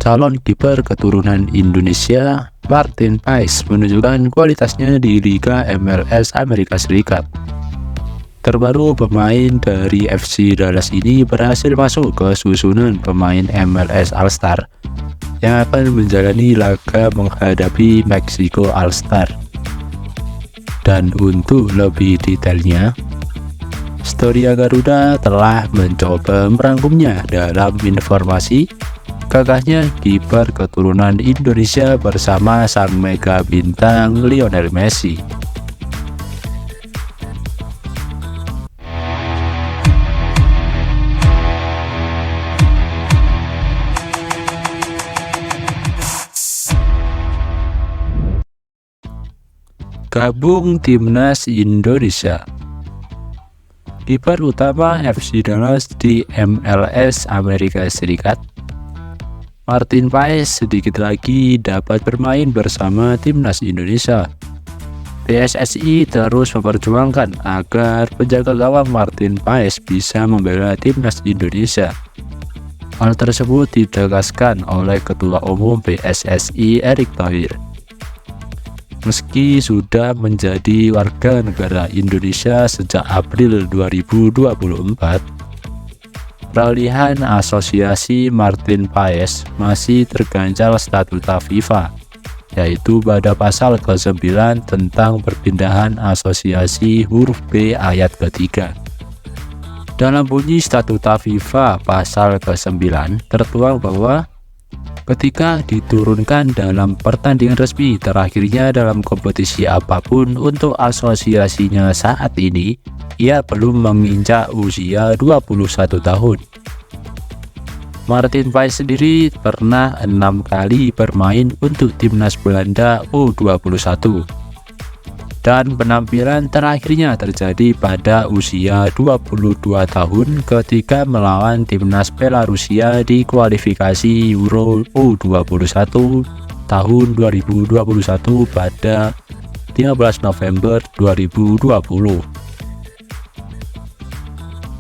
calon kiper keturunan Indonesia Martin Paes menunjukkan kualitasnya di Liga MLS Amerika Serikat. Terbaru pemain dari FC Dallas ini berhasil masuk ke susunan pemain MLS All-Star yang akan menjalani laga menghadapi Meksiko All-Star. Dan untuk lebih detailnya, Storia Garuda telah mencoba merangkumnya dalam informasi kakaknya kiper keturunan Indonesia bersama sang mega bintang Lionel Messi. Gabung Timnas Indonesia. Kiper utama FC Dallas di MLS Amerika Serikat, Martin Paes, sedikit lagi dapat bermain bersama Timnas Indonesia. PSSI terus memperjuangkan agar penjaga gawang Martin Paes bisa membela Timnas Indonesia. Hal tersebut ditegaskan oleh Ketua Umum PSSI Erick Thohir. Meski sudah menjadi warga negara Indonesia sejak April 2024, peralihan asosiasi Martin Paes masih terganjal statuta FIFA, yaitu pada pasal ke-9 tentang perpindahan asosiasi huruf B ayat ketiga. Dalam bunyi statuta FIFA pasal ke-9 tertuang bahwa ketika diturunkan dalam pertandingan resmi terakhirnya dalam kompetisi apapun untuk asosiasinya saat ini, ia belum menginjak usia 21 tahun. Martin Paes sendiri pernah 6 kali bermain untuk Timnas Belanda U21. Dan penampilan terakhirnya terjadi pada usia 22 tahun ketika melawan Timnas Belarusia di kualifikasi Euro U21 tahun 2021 pada 15 November 2020.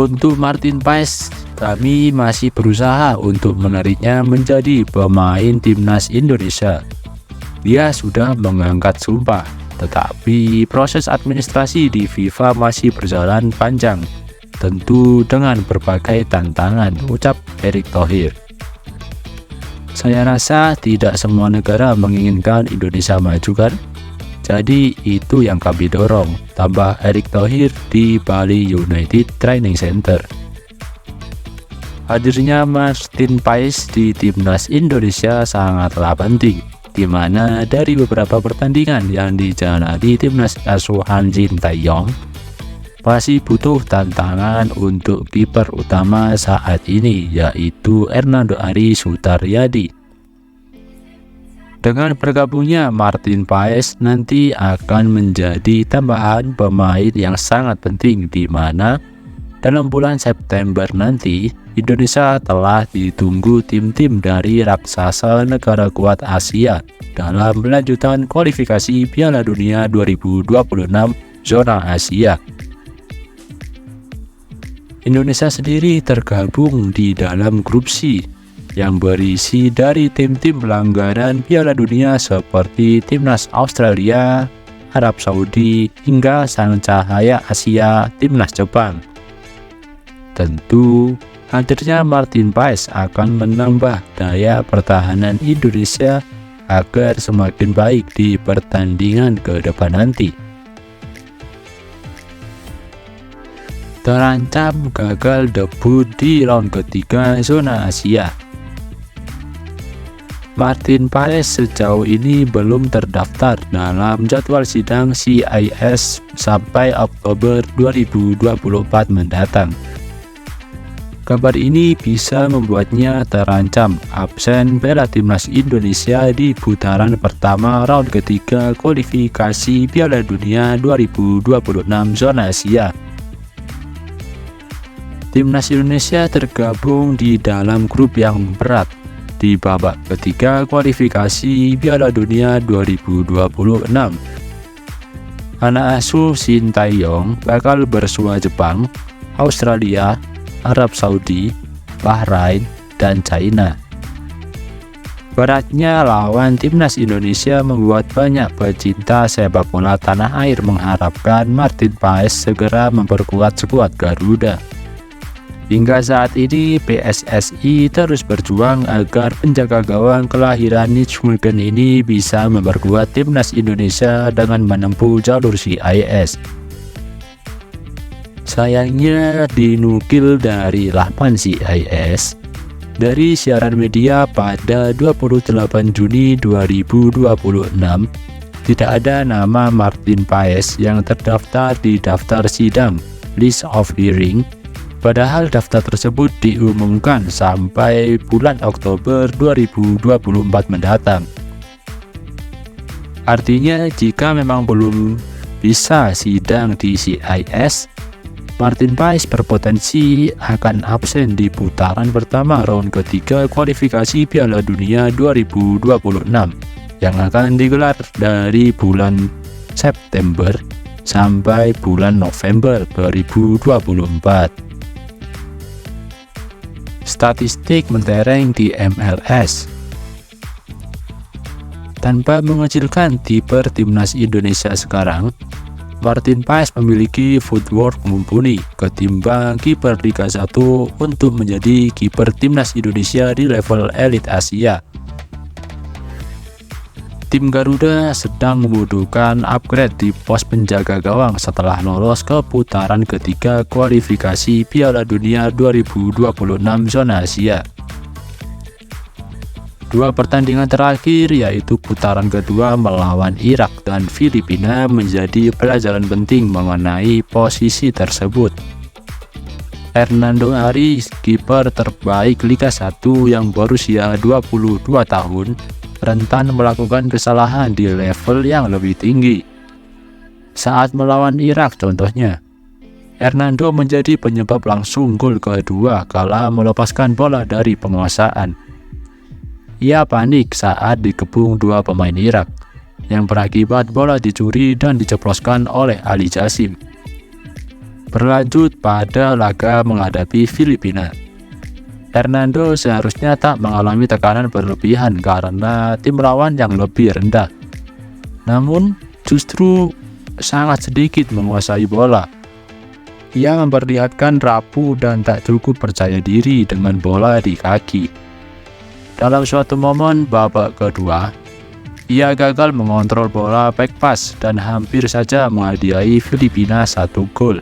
Untuk Martin Paes, kami masih berusaha untuk menariknya menjadi pemain Timnas Indonesia. Dia sudah mengangkat sumpah, tetapi proses administrasi di FIFA masih berjalan panjang, tentu dengan berbagai tantangan, ucap Erick Thohir. Saya rasa tidak semua negara menginginkan Indonesia maju kan? Jadi itu yang kami dorong, tambah Erick Thohir di Bali United Training Center. Hadirnya Martin Paes di Timnas Indonesia sangatlah penting, di mana dari beberapa pertandingan yang dijalani Timnas asuhan Sintayong masih butuh tantangan untuk kiper utama saat ini, yaitu Hernando Ari Sutaryadi. Dengan bergabungnya Martin Paes nanti akan menjadi tambahan pemain yang sangat penting, di mana dalam bulan September nanti Indonesia telah ditunggu tim-tim dari raksasa negara kuat Asia dalam lanjutan kualifikasi Piala Dunia 2026 zona Asia. Indonesia sendiri tergabung di dalam grup C yang berisi dari tim-tim langganan Piala Dunia seperti Timnas Australia, Arab Saudi, hingga sang cahaya Asia Timnas Jepang. Tentu hadirnya Martin Paes akan menambah daya pertahanan Indonesia agar semakin baik di pertandingan ke depan nanti. Terancam gagal debut di round ketiga zona Asia. Martin Paes sejauh ini belum terdaftar dalam jadwal sidang CIS sampai Oktober 2024 mendatang. Kabar ini bisa membuatnya terancam absen bela Timnas Indonesia di putaran pertama round ketiga kualifikasi Piala Dunia 2026 zona Asia. Timnas Indonesia tergabung di dalam grup yang berat di babak ketiga kualifikasi Piala Dunia 2026. Anak asuh Sintayong bakal bersua Jepang, Australia, Arab Saudi, Bahrain, dan China. Beratnya lawan timnas Indonesia membuat banyak pecinta sepak bola tanah air mengharapkan Martin Paes segera memperkuat skuad Garuda. Hingga saat ini PSSI terus berjuang agar penjaga gawang kelahiran Nijmegen ini bisa memperkuat timnas Indonesia dengan menempuh jalur CIS. Sayangnya dinukil dari laman CIS dari siaran media pada 28 Juni 2026, tidak ada nama Martin Paes yang terdaftar di daftar sidang list of hearing. Padahal daftar tersebut diumumkan sampai bulan Oktober 2024 mendatang. Artinya jika memang belum bisa sidang di CIS, Martin Paes berpotensi akan absen di putaran pertama round ketiga kualifikasi Piala Dunia 2026 yang akan digelar dari bulan September sampai bulan November 2024. Statistik mentereng di MLS. Tanpa mengecilkan kiper timnas Indonesia sekarang, Martin Paes memiliki footwork mumpuni ketimbang kiper Liga 1 untuk menjadi kiper timnas Indonesia di level elit Asia. Tim Garuda sedang membutuhkan upgrade di pos penjaga gawang setelah lolos ke putaran ketiga kualifikasi Piala Dunia 2026 zona Asia. Dua pertandingan terakhir yaitu putaran kedua melawan Irak dan Filipina menjadi pelajaran penting mengenai posisi tersebut. Hernando Ari, kiper terbaik Liga 1 yang berusia 22 tahun, rentan melakukan kesalahan di level yang lebih tinggi. Saat melawan Irak contohnya, Hernando menjadi penyebab langsung gol kedua kala melepaskan bola dari penguasaan. Ia panik saat dikepung dua pemain Irak, yang berakibat bola dicuri dan diceploskan oleh Ali Jasim. Berlanjut pada laga menghadapi Filipina, Hernando seharusnya tak mengalami tekanan berlebihan karena tim lawan yang lebih rendah. Namun, justru sangat sedikit menguasai bola. Ia memperlihatkan rapuh dan tak cukup percaya diri dengan bola di kaki. Dalam suatu momen babak kedua, ia gagal mengontrol bola back pass dan hampir saja menghadiahi Filipina 1 gol.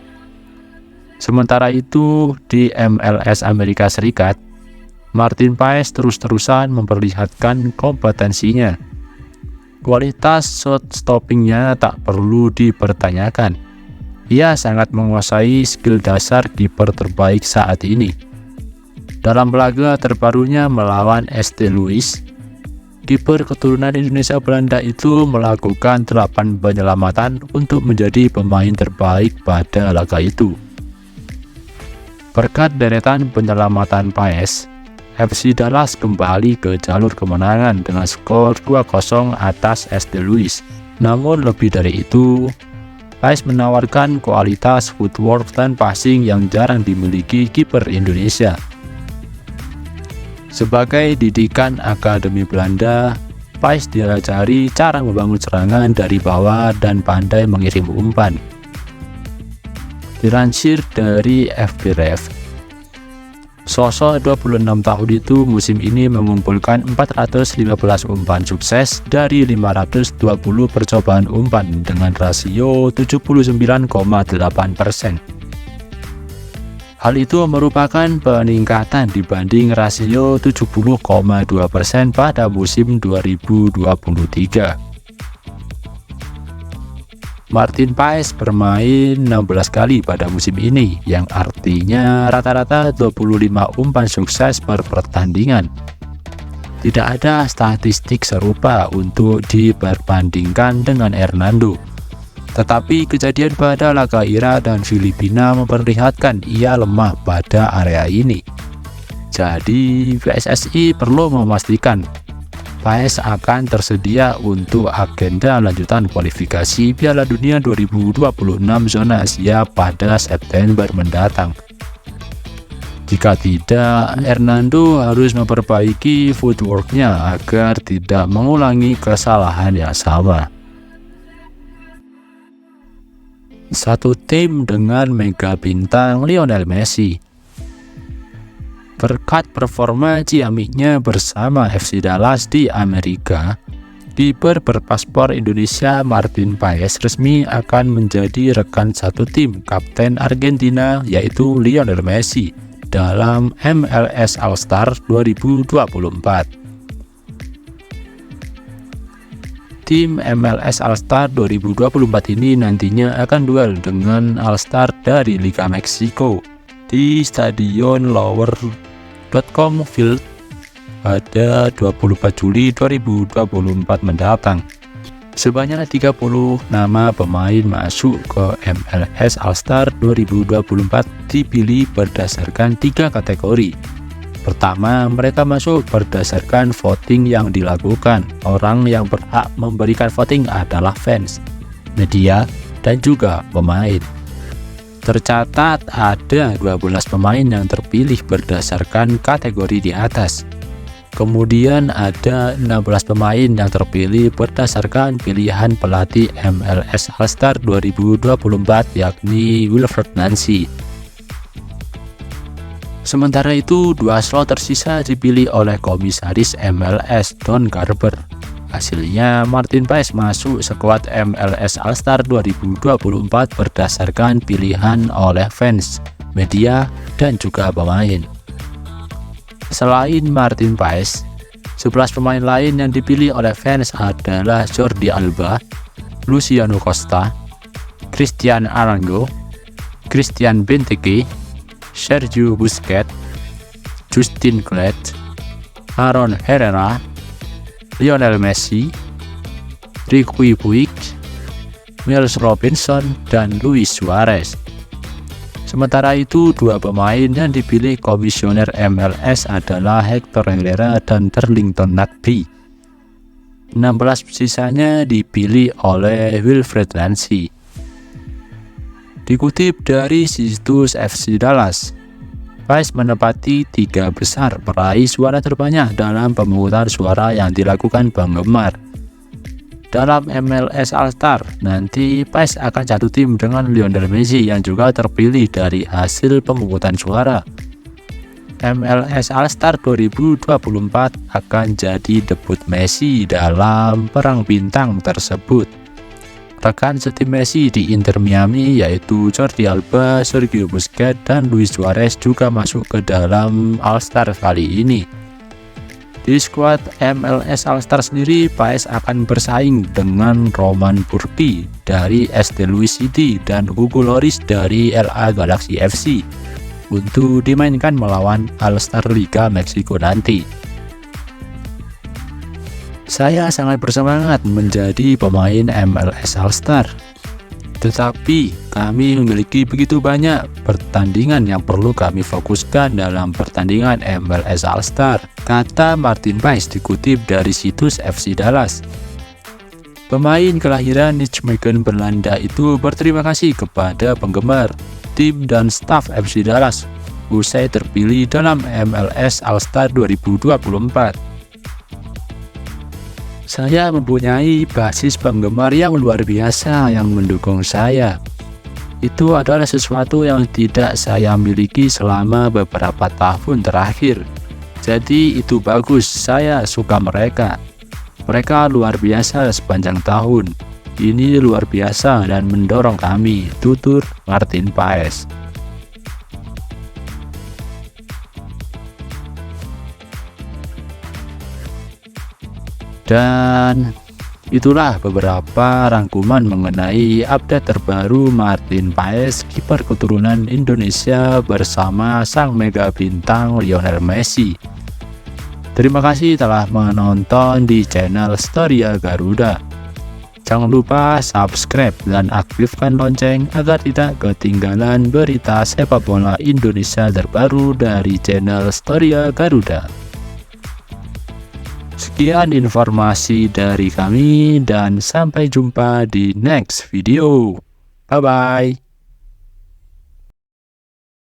Sementara itu, di MLS Amerika Serikat, Martin Paes terus-terusan memperlihatkan kompetensinya. Kualitas shot stoppingnya tak perlu dipertanyakan. Ia sangat menguasai skill dasar kiper terbaik saat ini. Dalam laga terbarunya melawan St. Louis, kiper keturunan Indonesia Belanda itu melakukan 8 penyelamatan untuk menjadi pemain terbaik pada laga itu. Berkat deretan penyelamatan Paes, FC Dallas kembali ke jalur kemenangan dengan skor 2-0 atas St. Louis. Namun lebih dari itu, Paes menawarkan kualitas footwork dan passing yang jarang dimiliki kiper Indonesia. Sebagai didikan Akademi Belanda, Paes diajari cara membangun serangan dari bawah dan pandai mengirim umpan. Dilansir dari FBref, sosok 26 tahun itu musim ini mengumpulkan 415 umpan sukses dari 520 percobaan umpan dengan rasio 79,8%. Hal itu merupakan peningkatan dibanding rasio 70,2% pada musim 2023. Martin Paes bermain 16 kali pada musim ini, yang artinya rata-rata 25 umpan sukses per pertandingan. Tidak ada statistik serupa untuk diperbandingkan dengan Hernando. Tetapi kejadian pada laga Irak dan Filipina memperlihatkan ia lemah pada area ini. Jadi PSSI perlu memastikan Paes akan tersedia untuk agenda lanjutan kualifikasi Piala Dunia 2026 zona Asia pada September mendatang. Jika tidak, Hernando harus memperbaiki footwork-nya agar tidak mengulangi kesalahan yang sama. Satu tim dengan mega bintang Lionel Messi. Berkat performa ciamiknya bersama FC Dallas di Amerika, kiper berpaspor Indonesia Martin Paes resmi akan menjadi rekan satu tim kapten Argentina yaitu Lionel Messi dalam MLS All-Star 2024. Tim MLS All-Star 2024 ini nantinya akan duel dengan All-Star dari Liga Meksiko di Stadion Lower.com Field pada 24 Juli 2024 mendatang. Sebanyak 30 nama pemain masuk ke MLS All-Star 2024 dipilih berdasarkan 3 kategori. Pertama, mereka masuk berdasarkan voting yang dilakukan. Orang yang berhak memberikan voting adalah fans, media, dan juga pemain. Tercatat ada 12 pemain yang terpilih berdasarkan kategori di atas. Kemudian ada 16 pemain yang terpilih berdasarkan pilihan pelatih MLS All-Star 2024 yakni Wilfried Nancy. Sementara itu, 2 slot tersisa dipilih oleh komisaris MLS Don Garber. Hasilnya, Martin Paes masuk skuad MLS All-Star 2024 berdasarkan pilihan oleh fans, media, dan juga pemain. Selain Martin Paes, 11 pemain lain yang dipilih oleh fans adalah Jordi Alba, Luciano Costa, Cristian Arango, Christian Benteke, Sergio Busquets, Justin Klett, Aaron Herrera, Lionel Messi, Riqui Puig, Miles Robinson, dan Luis Suarez. Sementara itu, 2 pemain yang dipilih komisioner MLS adalah Hector Herrera dan Darlington Nagbe. 16 sisanya dipilih oleh Wilfried Nancy. Dikutip dari situs FC Dallas, Paes menepati 3 besar peraih suara terbanyak dalam pemungutan suara yang dilakukan penggemar. Dalam MLS All-Star, nanti Paes akan satu tim dengan Lionel Messi yang juga terpilih dari hasil pemungutan suara. MLS All-Star 2024 akan jadi debut Messi dalam perang bintang tersebut. Rekan setim Messi di Inter Miami yaitu Jordi Alba, Sergio Busquets, dan Luis Suarez juga masuk ke dalam All-Star kali ini. Di skuad MLS All-Star sendiri, Paes akan bersaing dengan Roman Burki dari SD Louis City dan Hugo Lloris dari LA Galaxy FC untuk dimainkan melawan All-Star Liga Meksiko nanti. Saya sangat bersemangat menjadi pemain MLS All-Star. Tetapi kami memiliki begitu banyak pertandingan yang perlu kami fokuskan dalam pertandingan MLS All-Star, kata Martin Paes dikutip dari situs FC Dallas. Pemain kelahiran Nijmegen Belanda itu berterima kasih kepada penggemar, tim, dan staf FC Dallas usai terpilih dalam MLS All-Star 2024. Saya mempunyai basis penggemar yang luar biasa yang mendukung saya. Itu adalah sesuatu yang tidak saya miliki selama beberapa tahun terakhir. Jadi itu bagus, saya suka mereka. Mereka luar biasa sepanjang tahun. Ini luar biasa dan mendorong kami, tutur Martin Paes. Dan itulah beberapa rangkuman mengenai update terbaru Martin Paes, kiper keturunan Indonesia bersama sang mega bintang Lionel Messi. Terima kasih telah menonton di channel Storia Garuda. Jangan lupa subscribe dan aktifkan lonceng agar tidak ketinggalan berita sepak bola Indonesia terbaru dari channel Storia Garuda. Sekian informasi dari kami dan sampai jumpa di next video. Bye-bye.